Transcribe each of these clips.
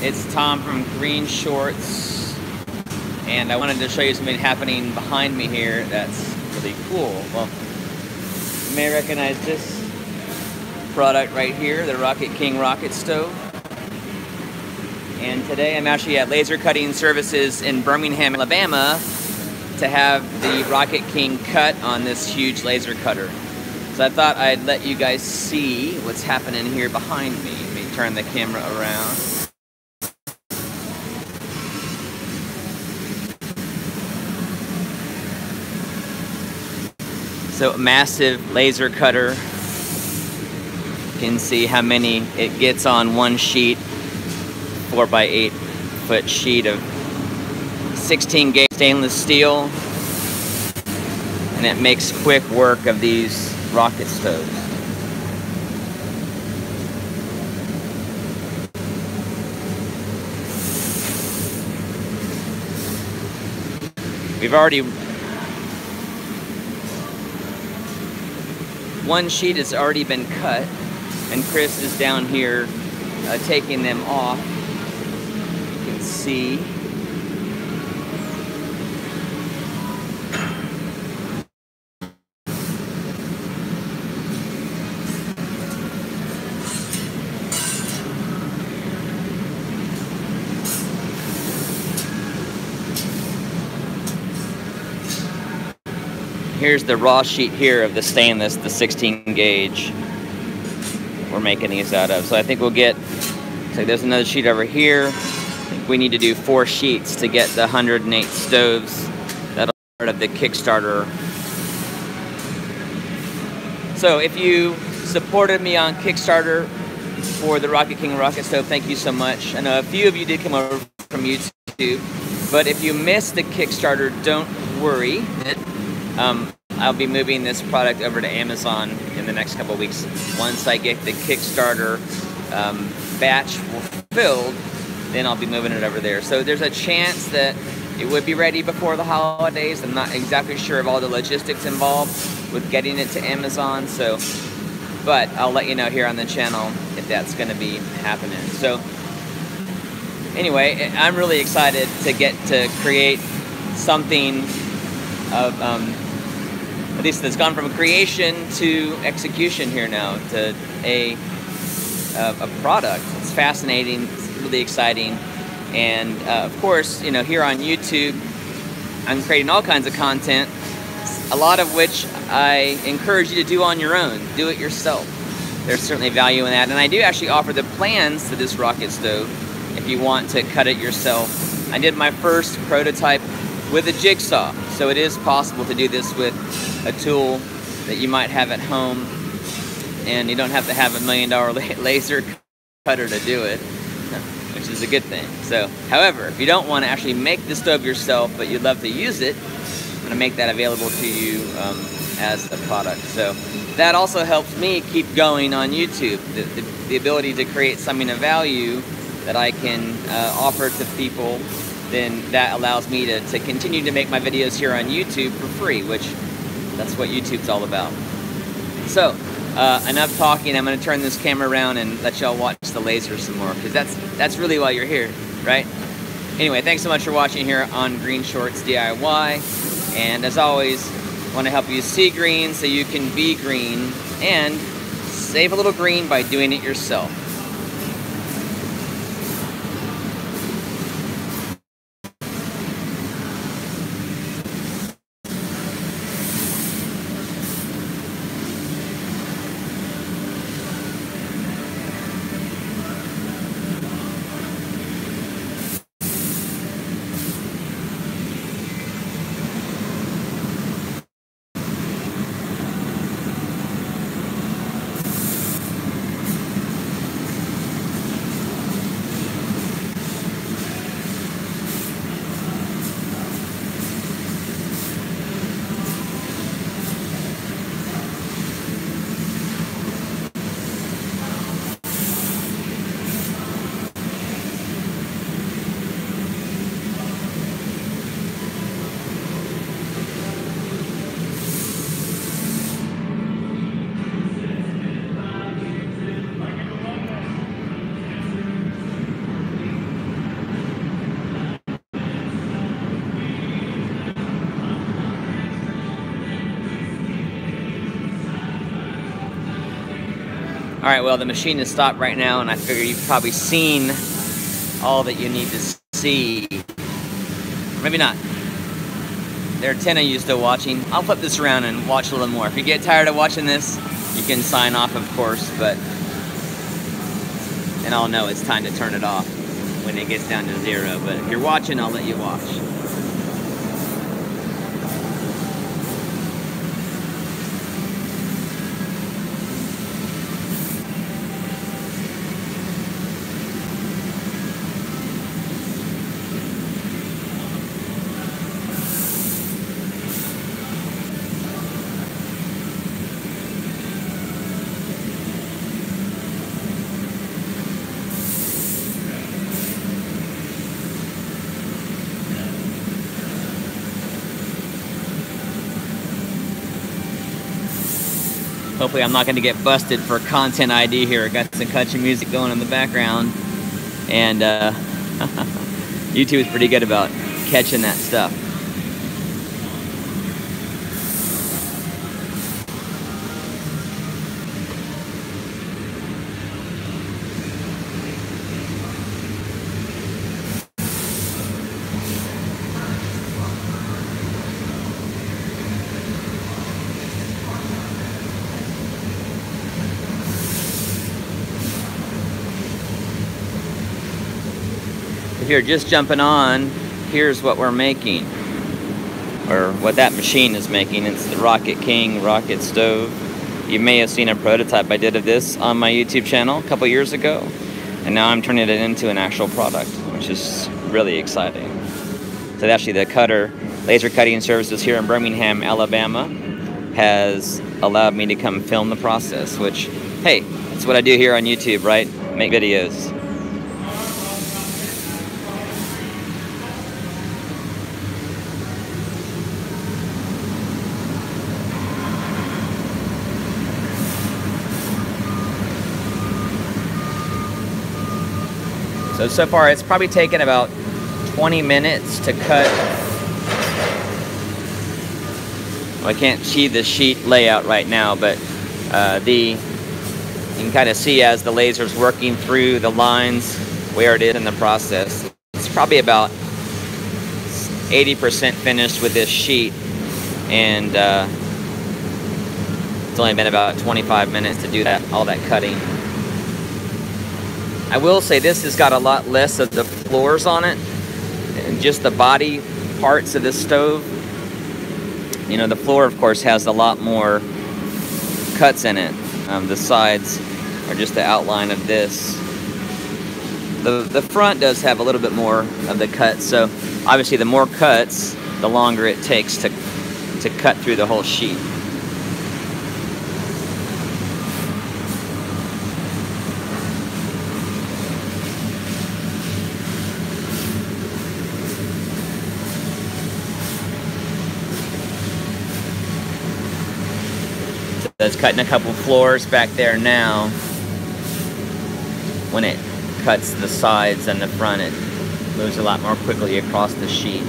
It's Tom from GreenShortz, and I wanted to show you something happening behind me here that's really cool. Well, you may recognize this product right here, the Rocket King rocket stove. And today I'm actually at Laser Cutting Services in Birmingham, Alabama to have the Rocket King cut on this huge laser cutter. So I thought I'd let you guys see what's happening here behind me. Let me turn the camera around. So, massive laser cutter. You can see how many it gets on one sheet, 4 by 8 foot sheet of 16 gauge stainless steel, and it makes quick work of these rocket stoves. We've already, one sheet has already been cut, and Chris is down here taking them off. You can see. Here's the raw sheet here of the stainless, the 16 gauge we're making these out of. So I think we'll get, so there's another sheet over here. I think we need to do 4 sheets to get the 108 stoves. That'll be part of the Kickstarter. So if you supported me on Kickstarter for the Rocket King rocket stove, thank you so much. I know a few of you did come over from YouTube, but if you missed the Kickstarter, don't worry. I'll be moving this product over to Amazon in the next couple of weeks. Once I get the Kickstarter batch filled, then I'll be moving it over there. So there's a chance that it would be ready before the holidays. I'm not exactly sure of all the logistics involved with getting it to Amazon. So, but I'll let you know here on the channel if that's going to be happening. So anyway, I'm really excited to get to create something of at least that's gone from creation to execution here now to a product. It's fascinating, it's really exciting, and of course, you know, here on YouTube, I'm creating all kinds of content, a lot of which I encourage you to do on your own. Do it yourself. There's certainly value in that, and I do actually offer the plans to this rocket stove if you want to cut it yourself. I did my first prototype with a jigsaw, so it is possible to do this with a tool that you might have at home, and you don't have to have $1 million laser cutter to do it, which is a good thing. So, however, if you don't want to actually make the stove yourself, but you'd love to use it, I'm going to make that available to you as a product. So that also helps me keep going on YouTube, the ability to create something of value that I can offer to people. Then that allows me to continue to make my videos here on YouTube for free, which that's what YouTube's all about. So, enough talking. I'm going to turn this camera around and let y'all watch the laser some more, because that's really why you're here, right? Anyway, thanks so much for watching here on GreenShortzDIY. And as always, I want to help you see green so you can be green and save a little green by doing it yourself. Alright, well, the machine is stopped right now, and I figure you've probably seen all that you need to see. Maybe not. There are 10 of you still watching. I'll flip this around and watch a little more. If you get tired of watching this, you can sign off, of course, but and I'll know it's time to turn it off when it gets down to 0. But if you're watching, I'll let you watch. Hopefully I'm not going to get busted for content ID here. I got some country music going in the background. And YouTube is pretty good about catching that stuff. If you're just jumping on, here's what we're making, or what that machine is making. It's the Rocket King rocket stove. You may have seen a prototype I did of this on my YouTube channel a couple years ago, and now I'm turning it into an actual product, which is really exciting. So actually the cutter, laser cutting services here in Birmingham, Alabama, has allowed me to come film the process, which, hey, that's what I do here on YouTube, right? Make videos. So far it's probably taken about 20 minutes to cut. Well, I can't see the sheet layout right now, but you can kind of see as the laser's working through the lines where it is in the process. It's probably about 80% finished with this sheet, and it's only been about 25 minutes to do all that cutting. I will say this has got a lot less of the floors on it, and just the body parts of this stove. You know, the floor, of course, has a lot more cuts in it. The sides are just the outline of this. The front does have a little bit more of the cuts, so obviously the more cuts, the longer it takes to cut through the whole sheet. It's cutting a couple floors back there now. When it cuts the sides and the front, it moves a lot more quickly across the sheet.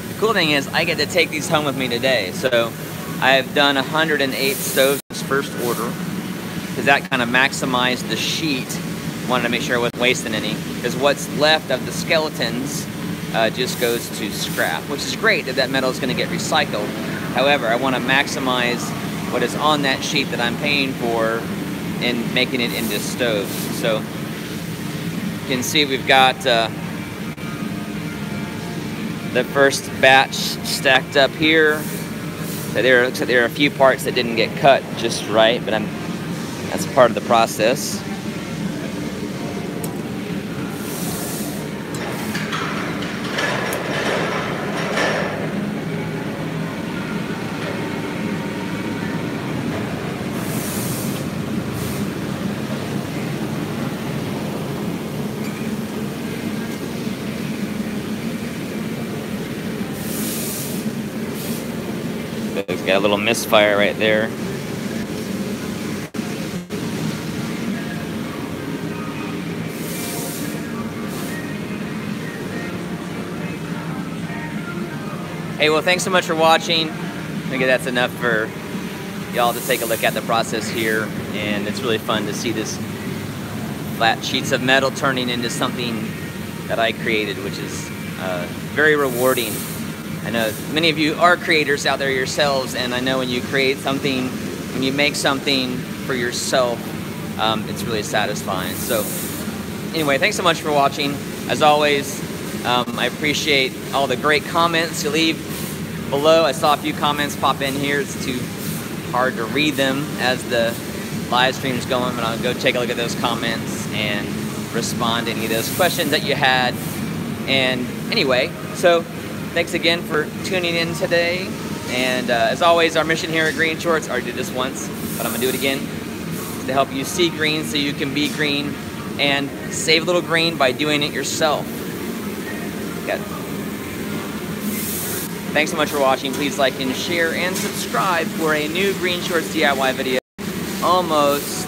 The cool thing is I get to take these home with me today. So I've done 108 stoves first order, because that kind of maximized the sheet. Wanted to make sure I wasn't wasting any, because what's left of the skeletons just goes to scrap, which is great that metal is going to get recycled. However, I want to maximize what is on that sheet that I'm paying for and making it into stoves. So you can see we've got the first batch stacked up here. So it looks like there are a few parts that didn't get cut just right, but that's part of the process. It's got a little misfire right there. Hey, well, thanks so much for watching. I think that's enough for y'all to take a look at the process here, and it's really fun to see this flat sheets of metal turning into something that I created, which is very rewarding. I know many of you are creators out there yourselves, and I know when you create something, when you make something for yourself, it's really satisfying. So anyway, thanks so much for watching. As always, I appreciate all the great comments you leave below. I saw a few comments pop in here. It's too hard to read them as the live stream's going, but I'll go take a look at those comments and respond to any of those questions that you had. And anyway, so thanks again for tuning in today. And as always, our mission here at Green Shorts, I already did this once, but I'm gonna do it again, is to help you see green so you can be green and save a little green by doing it yourself. Okay. Thanks so much for watching. Please like and share and subscribe for a new Green Shorts DIY video almost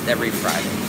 every Friday.